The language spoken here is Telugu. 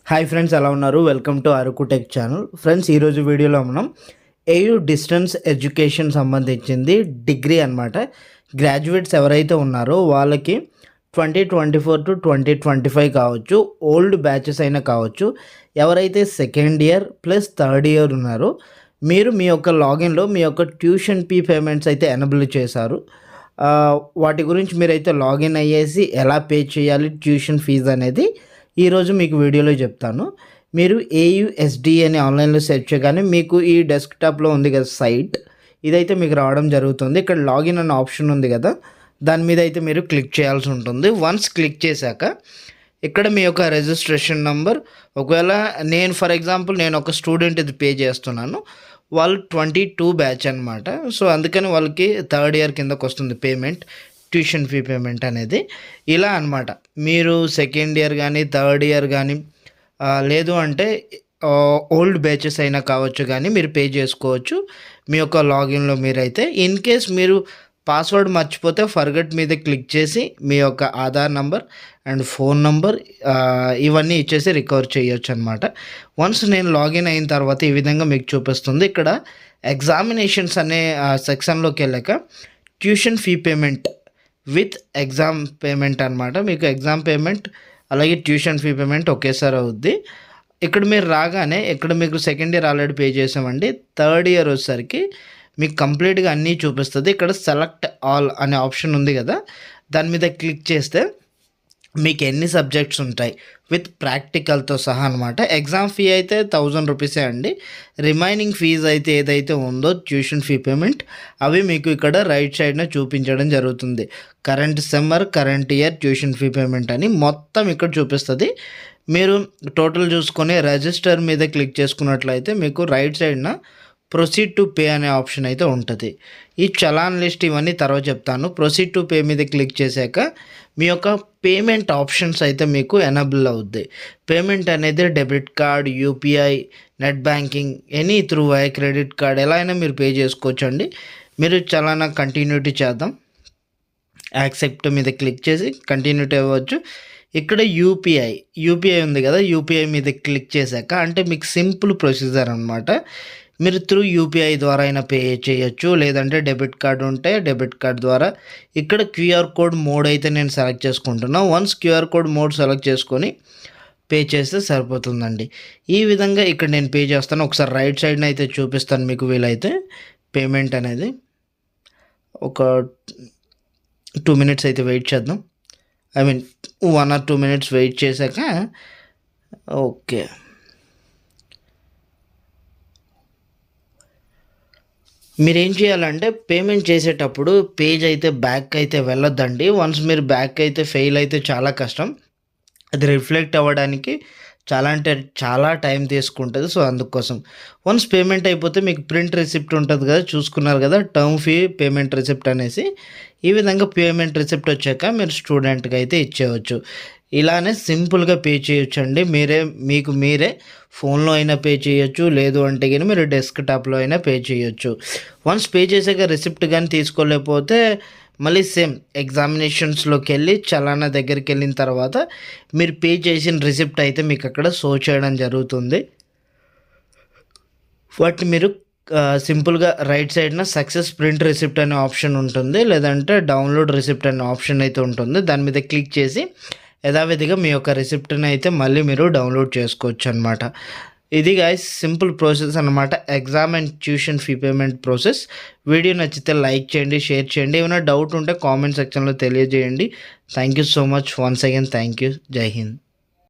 హాయ్ ఫ్రెండ్స్, ఎలా ఉన్నారు? Welcome to Araku tech channel. Friends, ఈరోజు వీడియోలో మనం ఏయూ డిస్టెన్స్ ఎడ్యుకేషన్ సంబంధించింది డిగ్రీ అనమాట. గ్రాడ్యుయేట్స్ ఎవరైతే ఉన్నారో వాళ్ళకి 2024 టు 2025 కావచ్చు, ఓల్డ్ బ్యాచెస్ అయినా కావచ్చు, ఎవరైతే second year plus third year ఉన్నారో మీరు మీ యొక్క లాగిన్లో మీ యొక్క ట్యూషన్ ఫీ పేమెంట్స్ అయితే ఎనబుల్ చేశారు. వాటి గురించి మీరైతే లాగిన్ అయ్యేసి ఎలా పే చేయాలి ట్యూషన్ ఫీజు అనేది ఈరోజు మీకు వీడియోలో చెప్తాను. మీరు ఏయుఎస్డి అని ఆన్లైన్లో సెర్చ్ చేయగానే మీకు ఈ డెస్క్టాప్లో ఉంది కదా సైట్, ఇదైతే మీకు రావడం జరుగుతుంది. ఇక్కడ లాగిన్ అన్న ఆప్షన్ ఉంది కదా, దాని మీద అయితే మీరు క్లిక్ చేయాల్సి ఉంటుంది. వన్స్ క్లిక్ చేశాక ఇక్కడ మీ యొక్క రిజిస్ట్రేషన్ నెంబర్, ఒకవేళ నేను ఫర్ ఎగ్జాంపుల్ నేను ఒక స్టూడెంట్ ఇది పే చేస్తున్నాను, వాళ్ళు 22 బ్యాచ్ అనమాట. సో అందుకని వాళ్ళకి థర్డ్ ఇయర్ కిందకు వస్తుంది పేమెంట్, ట్యూషన్ ఫీ పేమెంట్ అనేది. ఇలా అనమాట. మీరు సెకండ్ ఇయర్ కానీ థర్డ్ ఇయర్ కానీ లేదు అంటే ఓల్డ్ బ్యాచెస్ అయినా కావచ్చు కానీ మీరు పే చేసుకోవచ్చు మీ యొక్క లాగిన్లో. మీరైతే ఇన్ కేస్ మీరు పాస్వర్డ్ మర్చిపోతే ఫర్గెట్ మీద క్లిక్ చేసి మీ యొక్క Aadhaar number and phone number ఇవన్నీ ఇచ్చేసి రికవర్ చేయొచ్చు అనమాట. వన్స్ నేను లాగిన్ అయిన తర్వాత ఈ విధంగా మీకు చూపిస్తుంది. ఇక్కడ ఎగ్జామినేషన్స్ అనే సెక్షన్లోకి వెళ్ళాక tuition fee payment with exam payment అనమాట. మీకు ఎగ్జామ్ పేమెంట్ అలాగే ట్యూషన్ ఫీ పేమెంట్ ఒకేసారి అవుద్ది. ఇక్కడ మీరు రాగానే ఇక్కడ మీకు సెకండ్ ఇయర్ ఆల్రెడీ పే చేసామండి. థర్డ్ ఇయర్ వచ్చేసరికి మీకు కంప్లీట్గా అన్నీ చూపిస్తుంది. ఇక్కడ సెలెక్ట్ ఆల్ అనే ఆప్షన్ ఉంది కదా, దాని మీద క్లిక్ చేస్తే మీకు ఎన్ని సబ్జెక్ట్స్ ఉంటాయి విత్ ప్రాక్టికల్తో సహా అనమాట. ఎగ్జామ్ ఫీ అయితే 1000 రూపీసే అండి. రిమైనింగ్ ఫీజు అయితే ఏదైతే ఉందో ట్యూషన్ ఫీ పేమెంట్ అవి మీకు ఇక్కడ రైట్ సైడ్న చూపించడం జరుగుతుంది. Current semester, current year tuition fee payment అని మొత్తం ఇక్కడ చూపిస్తుంది. మీరు టోటల్ చూసుకొని రిజిస్టర్ మీద క్లిక్ చేసుకున్నట్లయితే మీకు రైట్ సైడ్న ప్రొసీడ్ టు పే అనే ఆప్షన్ అయితే ఉంటుంది. ఈ చలాన్ లిస్ట్ ఇవన్నీ తర్వాత చెప్తాను. ప్రొసీడ్ టు పే మీద క్లిక్ చేశాక మీ యొక్క పేమెంట్ ఆప్షన్స్ అయితే మీకు ఎనబుల్ అవుద్ది. పేమెంట్ అనేది debit card, UPI, net banking, any through credit card ఎలా అయినా మీరు పే చేసుకోవచ్చు అండి. మీరు చలానా కంటిన్యూటీ చేద్దాం. యాక్సెప్ట్ మీద క్లిక్ చేసి కంటిన్యూటీ అవ్వచ్చు. ఇక్కడ యూపీఐ ఉంది కదా, యూపీఐ మీద క్లిక్ చేశాక అంటే మీకు సింపుల్ ప్రొసీజర్ అనమాట. మీరు త్రూ యూపీఐ ద్వారా అయినా పే చేయొచ్చు, లేదంటే డెబిట్ కార్డు ఉంటే డెబిట్ కార్డ్ ద్వారా. ఇక్కడ క్యూఆర్ కోడ్ మోడ్ అయితే నేను సెలెక్ట్ చేసుకుంటున్నాను. Once QR code mode select చేసుకొని పే చేస్తే సరిపోతుందండి. ఈ విధంగా ఇక్కడ నేను పే చేస్తాను. ఒకసారి రైట్ సైడ్న అయితే చూపిస్తాను మీకు వీలైతే పేమెంట్ అనేది. ఒక 2 మినిట్స్ అయితే వెయిట్ చేద్దాం. 1 or 2 మినిట్స్ వెయిట్ చేశాక ఓకే మీరేం చేయాలంటే పేమెంట్ చేసేటప్పుడు పేజ్ అయితే బ్యాక్ అయితే వెళ్ళొద్దండి. వన్స్ మీరు బ్యాక్ అయితే ఫెయిల్ అయితే చాలా కష్టం. అది రిఫ్లెక్ట్ అవ్వడానికి చాలా అంటే చాలా టైం తీసుకుంటుంది. సో అందుకోసం వన్స్ పేమెంట్ అయిపోతే మీకు ప్రింట్ రిసిప్ట్ ఉంటుంది కదా, చూసుకున్నారు కదా, టర్మ్ ఫీ పేమెంట్ రిసిప్ట్ అనేసి. ఈ విధంగా పేమెంట్ రిసిప్ట్ వచ్చాక మీరు స్టూడెంట్కి అయితే ఇచ్చేయచ్చు. ఇలానే సింపుల్గా పే చేయొచ్చు అండి. మీరే ఫోన్లో అయినా పే చేయొచ్చు, లేదు అంటే కానీ మీరు డెస్క్టాప్లో అయినా పే చేయొచ్చు. వన్స్ పే చేసాక రిసిప్ట్ కానీ తీసుకోలేకపోతే మళ్ళీ సేమ్ ఎగ్జామినేషన్స్లోకి వెళ్ళి చలానా దగ్గరికి వెళ్ళిన తర్వాత మీరు పే చేసిన రిసిప్ట్ అయితే మీకు అక్కడ షో చేయడం జరుగుతుంది. వాటిని మీరు సింపుల్గా రైట్ సైడ్న సక్సెస్ ప్రింట్ రిసిప్ట్ అనే ఆప్షన్ ఉంటుంది, లేదంటే డౌన్లోడ్ రిసిప్ట్ అనే ఆప్షన్ అయితే ఉంటుంది. దాని మీద క్లిక్ చేసి యథావిధిగా మీ యొక్క రిసిప్ట్ని అయితే మళ్ళీ మీరు డౌన్లోడ్ చేసుకోవచ్చు అనమాట. ఇది గైస్ సింపుల్ ప్రాసెస్ అనమాట, exam and tuition fee payment process. Video నచ్చితే లైక్ చేయండి, షేర్ చేయండి. ఏమైనా డౌట్ ఉంటే కామెంట్ సెక్షన్లో తెలియజేయండి. Thank you so much once again. Thank you. జై హింద్.